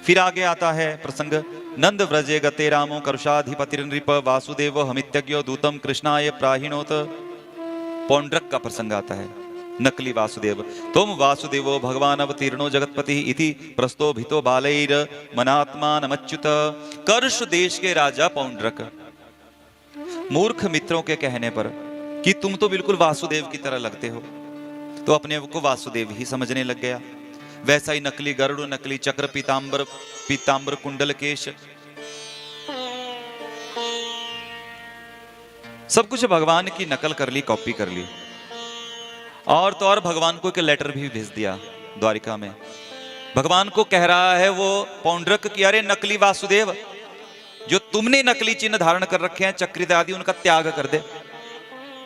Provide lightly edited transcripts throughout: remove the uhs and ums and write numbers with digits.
फिर आगे आता है प्रसंग, नंद व्रजे गते रामो करुषाधिपतिर्नृप वासुदेव हमित्यज्ञो दूतम कृष्णाय प्राहिणोत। पौंड्रक का प्रसंग आता है, नकली वासुदेव। तुम वासुदेवो भगवान अवतीर्णो जगतपति इति प्रस्तोभितो बालैर मनात्मानमच्युत। कर्ष देश के राजा पौंड्रक मूर्ख मित्रों के कहने पर कि तुम तो बिल्कुल वासुदेव की तरह लगते हो, तो अपने को वासुदेव ही समझने लग गया। वैसा ही नकली गरुड़, नकली चक्र, पीतांबर कुंडल केश, सब कुछ भगवान की नकल कर ली, कॉपी कर ली। और तो और भगवान को एक लेटर भी भेज दिया द्वारिका में। भगवान को कह रहा है वो पौंड्रक कि अरे नकली वासुदेव, जो तुमने नकली चिन्ह धारण कर रखे हैं चक्रित आदि, उनका त्याग कर दे।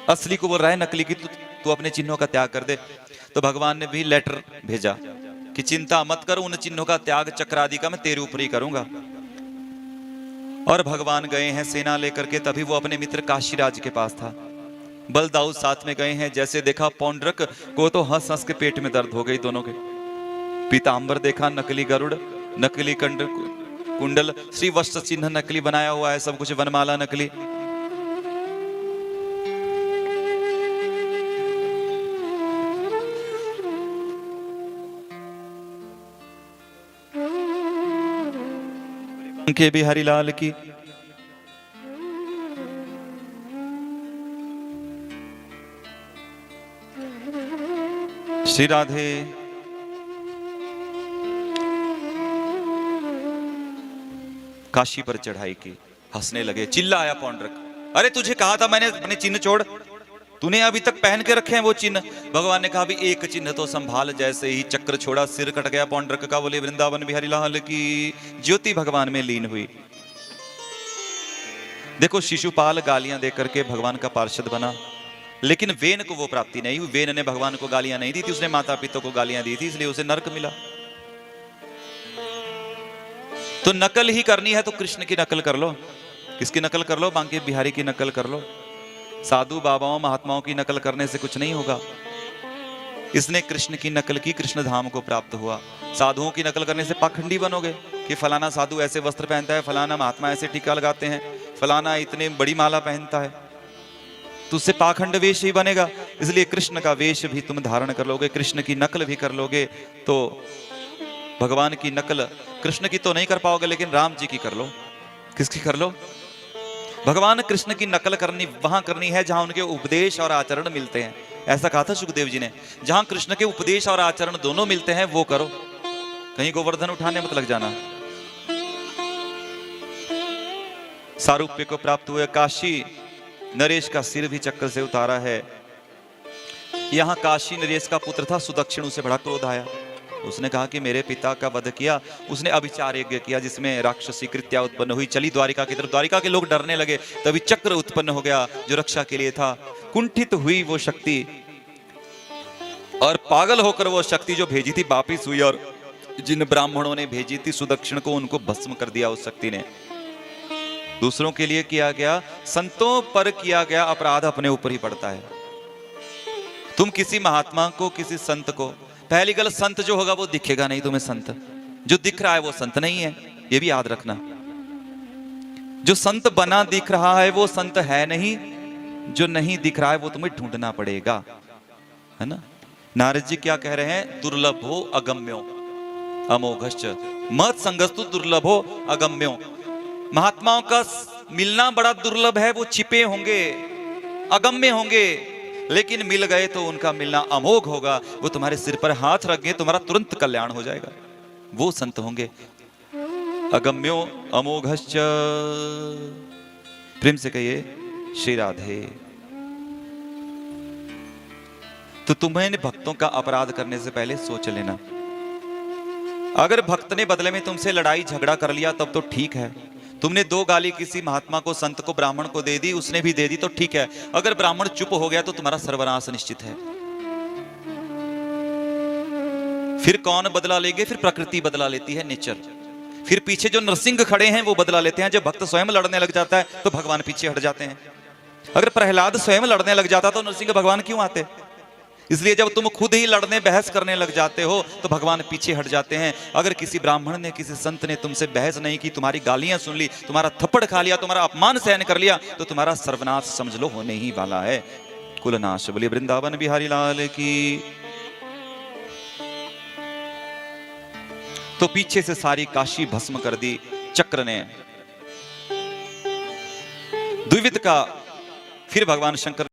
असली को बोल रहा है नकली की तू अपने चिन्हों का त्याग कर दे। तो भगवान ने भी लेटर भेजा कि चिंता मत कर, उन चिन्हों का त्याग चक्र आदि का मैं तेरे ऊपर ही करूंगा। और भगवान गए हैं सेना लेकर के, तभी वो अपने मित्र काशीराज के पास था। बलदाऊ साथ में गए हैं। जैसे देखा पौंड्रक को तो हंस हंस के पेट में दर्द हो गई दोनों के। पीतांबर देखा, नकली गरुड़, नकली कुंडल, श्री वस्त्र चिन्ह नकली बनाया हुआ है, सब कुछ वनमाला नकली। के बिहारी लाल की। श्री राधे। काशी पर चढ़ाई की, हंसने लगे, चिल्लाया पौंड्रक, अरे तुझे कहा था मैंने अपने चिन्ह छोड़, तूने अभी तक पहन के रखे हैं वो चिन्ह। भगवान ने कहा भी एक चिन्ह तो संभाल। जैसे ही चक्र छोड़ा सिर कट गया पौंड्रक का। बोले वृंदावन बिहारी लाल की। ज्योति भगवान में लीन हुई। देखो शिशुपाल गालियां देकर के भगवान का पार्षद बना, लेकिन वेन को वो प्राप्ति नहीं हुई। वेन ने भगवान को गालियां नहीं दी थी, उसने माता पिता को गालियां दी थी, इसलिए उसे नरक मिला। तो नकल ही करनी है तो कृष्ण की नकल कर लो। किसकी नकल कर लो? बांके बिहारी की नकल कर लो। साधु बाबाओं महात्माओं की नकल करने से कुछ नहीं होगा। इसने कृष्ण की नकल की, कृष्ण धाम को प्राप्त हुआ। साधुओं की नकल करने से पाखंडी बनोगे कि फलाना साधु ऐसे वस्त्र पहनता है, फलाना महात्मा ऐसे टीका लगाते हैं, फलाना इतने बड़ी माला पहनता है, तो उससे पाखंड वेश ही बनेगा। इसलिए कृष्ण का वेश भी तुम धारण कर लोगे, कृष्ण की नकल भी कर लोगे तो भगवान की नकल कृष्ण की तो नहीं कर पाओगे, लेकिन राम जी की कर लो। किसकी कर लो? भगवान कृष्ण की नकल करनी वहां करनी है जहां उनके उपदेश और आचरण मिलते हैं। ऐसा कहा था सुखदेव जी ने, जहां कृष्ण के उपदेश और आचरण दोनों मिलते हैं वो करो। कहीं गोवर्धन उठाने मत लग जाना। सारूप्य को प्राप्त हुए। काशी नरेश का सिर भी चक्र से उतारा है। यहां काशी नरेश का पुत्र था सुदक्षिण, उसे बड़ा क्रोध आया। उसने कहा कि मेरे पिता का वध किया। उसने अभिचार यज्ञ किया जिसमें राक्षसी कृत्या उत्पन्न हुई, चली द्वारिका की तरफ। द्वारिका के लोग डरने लगे, तभी चक्र उत्पन्न हो गया जो रक्षा के लिए था। कुंठित हुई वो शक्ति और पागल होकर वो शक्ति जो भेजी थी वापिस हुई, और जिन ब्राह्मणों ने भेजी थी सुदक्षिण को, उनको भस्म कर दिया उस शक्ति ने। दूसरों के लिए किया गया, संतों पर किया गया अपराध अपने ऊपर ही पड़ता है। तुम किसी महात्मा को, किसी संत को, पहली गल संत जो होगा वो दिखेगा नहीं तुम्हें। संत जो दिख रहा है वो संत नहीं है, ये भी याद रखना। जो संत बना दिख रहा है वो संत है नहीं, जो नहीं दिख रहा है वो तुम्हें ढूंढना पड़ेगा, है ना। नारद जी क्या कह रहे हैं? दुर्लभो अगम्यो अमोघश्च मत संगस्तु दुर्लभो अगम्यो। महात्माओं का मिलना बड़ा दुर्लभ है, वो छिपे होंगे, अगम्य होंगे, लेकिन मिल गए तो उनका मिलना अमोघ होगा। वो तुम्हारे सिर पर हाथ रख गए, तुम्हारा तुरंत कल्याण हो जाएगा। वो संत होंगे। अगम्यो अमोघश्च। प्रेम से कहिए श्री राधे। तो तुम्हें भक्तों का अपराध करने से पहले सोच लेना। अगर भक्त ने बदले में तुमसे लड़ाई झगड़ा कर लिया तब तो ठीक है। तुमने दो गाली किसी महात्मा को, संत को, ब्राह्मण को दे दी, उसने भी दे दी तो ठीक है। अगर ब्राह्मण चुप हो गया तो तुम्हारा सर्वनाश निश्चित है। फिर कौन बदला लेंगे? फिर प्रकृति बदला लेती है, नेचर। फिर पीछे जो नरसिंह खड़े हैं वो बदला लेते हैं। जब भक्त स्वयं लड़ने लग जाता है तो भगवान पीछे हट जाते हैं। अगर प्रहलाद स्वयं लड़ने लग जाता तो नरसिंह भगवान क्यों आते? इसलिए जब तुम खुद ही लड़ने बहस करने लग जाते हो तो भगवान पीछे हट जाते हैं। अगर किसी ब्राह्मण ने, किसी संत ने तुमसे बहस नहीं की, तुम्हारी गालियां सुन ली, तुम्हारा थप्पड़ खा लिया, तुम्हारा अपमान सहन कर लिया, तो तुम्हारा सर्वनाश समझ लो होने ही वाला है। कुलनाश। बोलिए वृंदावन बिहारी लाल की। तो पीछे से सारी काशी भस्म कर दी चक्र ने। द्विविध का फिर भगवान शंकर